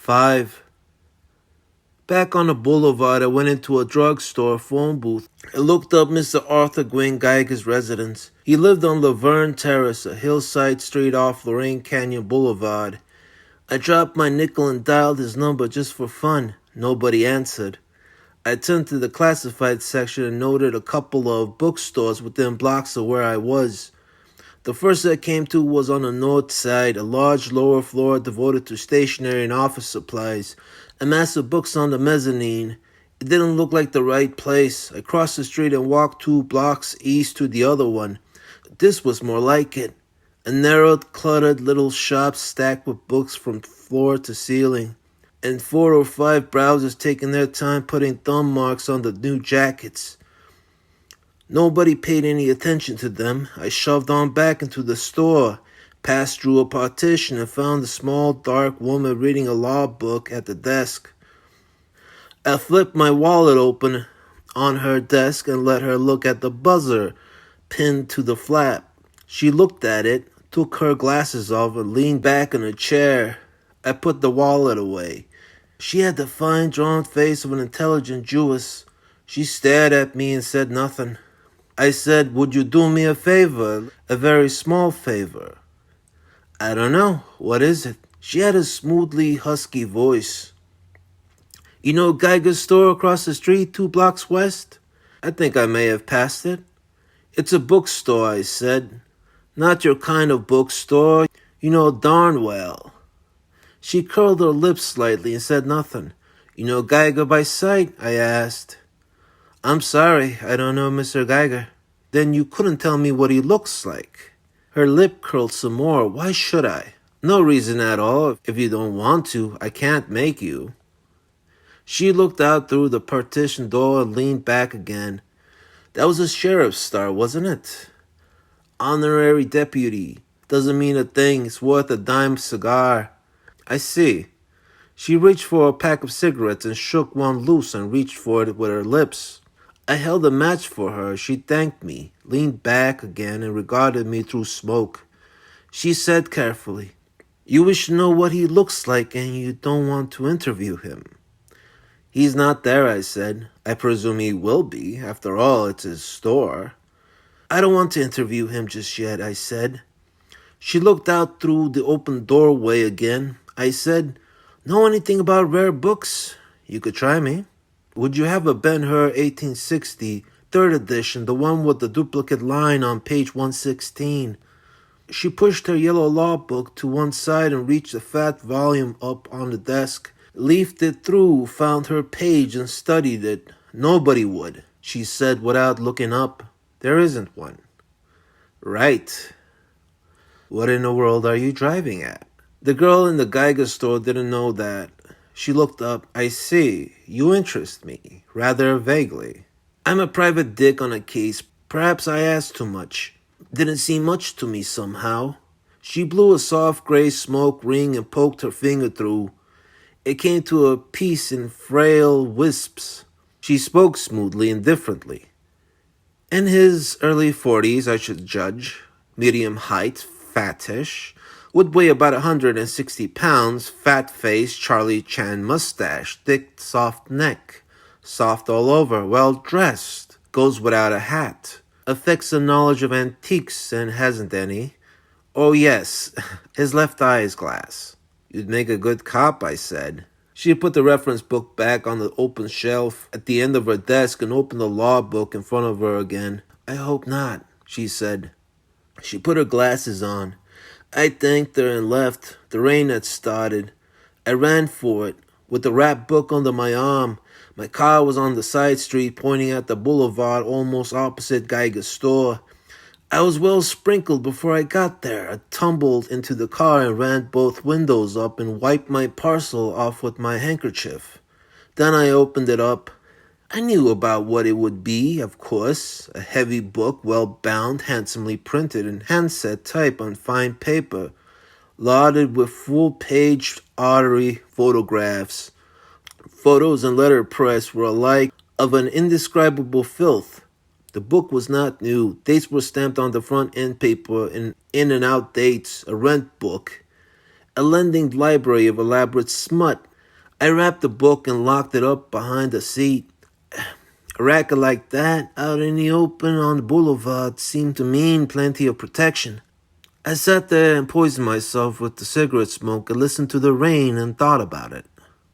5. Back on the boulevard, I went into a drugstore phone booth. I looked up Mr. Arthur Gwynne Geiger's residence. He lived on Laverne Terrace, a hillside street off Lorraine Canyon Boulevard. I dropped my nickel and dialed his number just for fun. Nobody answered. I turned to the classified section and noted a couple of bookstores within blocks of where I was. The first I came to was on the north side, a large lower floor devoted to stationery and office supplies. A mass of books on the mezzanine. It didn't look like the right place. I crossed the street and walked 2 blocks east to the other one. This was more like it. A narrow, cluttered little shop stacked with books from floor to ceiling, and 4 or 5 browsers taking their time putting thumb marks on the new jackets. Nobody paid any attention to them. I shoved on back into the store, passed through a partition, and found a small, dark woman reading a law book at the desk. I flipped my wallet open on her desk and let her look at the buzzer pinned to the flap. She looked at it, took her glasses off, and leaned back in a chair. I put the wallet away. She had the fine, drawn face of an intelligent Jewess. She stared at me and said nothing. I said, "Would you do me a favor? A very small favor." "I don't know. What is it?" She had a smoothly husky voice. "You know Geiger's store across the street, 2 blocks west?" I think I may have passed it. "It's a bookstore," I said. "Not your kind of bookstore. You know darn well." She curled her lips slightly and said nothing. "You know Geiger by sight?" I asked. "I'm sorry, I don't know Mr. Geiger." "Then you couldn't tell me what he looks like." Her lip curled some more. "Why should I?" "No reason at all. If you don't want to, I can't make you." She looked out through the partition door and leaned back again. "That was a sheriff's star, wasn't it?" "Honorary deputy. Doesn't mean a thing. It's worth a dime cigar." "I see." She reached for a pack of cigarettes and shook one loose and reached for it with her lips. I held a match for her. She thanked me, leaned back again, and regarded me through smoke. She said carefully, "You wish to know what he looks like and you don't want to interview him." "He's not there," I said. "I presume he will be. After all, it's his store." "I don't want to interview him just yet," I said. She looked out through the open doorway again. I said, "Know anything about rare books? You could try me." "Would you have a Ben-Hur 1860, 3rd edition, the one with the duplicate line on page 116? She pushed her yellow law book to one side and reached a fat volume up on the desk, leafed it through, found her page and studied it. "Nobody would," she said without looking up. "There isn't one." "Right. What in the world are you driving at?" The girl in the Geiger store didn't know that. She looked up. "I see. You interest me, rather vaguely." "I'm a private dick on a case. Perhaps I asked too much. Didn't seem much to me somehow." She blew a soft gray smoke ring and poked her finger through. It came to a piece in frail wisps. She spoke smoothly and differently. "In his early 40s, I should judge. Medium height, fattish. Would weigh about 160 pounds, fat face, Charlie Chan mustache, thick, soft neck, soft all over, well dressed, goes without a hat, affects a knowledge of antiques and hasn't any. Oh yes, his left eye is glass." "You'd make a good cop," I said. She put the reference book back on the open shelf at the end of her desk and opened the law book in front of her again. "I hope not," she said. She put her glasses on. I thanked her and left. The rain had started. I ran for it, with the wrapped book under my arm. My car was on the side street pointing at the boulevard almost opposite Geiger's store. I was well sprinkled before I got there. I tumbled into the car and ran both windows up and wiped my parcel off with my handkerchief. Then I opened it up. I knew about what it would be, of course. A heavy book, well bound, handsomely printed in handset type on fine paper, lauded with full-page artery photographs. Photos and letterpress were alike of an indescribable filth. The book was not new. Dates were stamped on the front end paper in and out dates, a rent book, a lending library of elaborate smut, I wrapped the book and locked it up behind the seat. A racket like that, out in the open on the boulevard, seemed to mean plenty of protection. I sat there and poisoned myself with the cigarette smoke and listened to the rain and thought about it.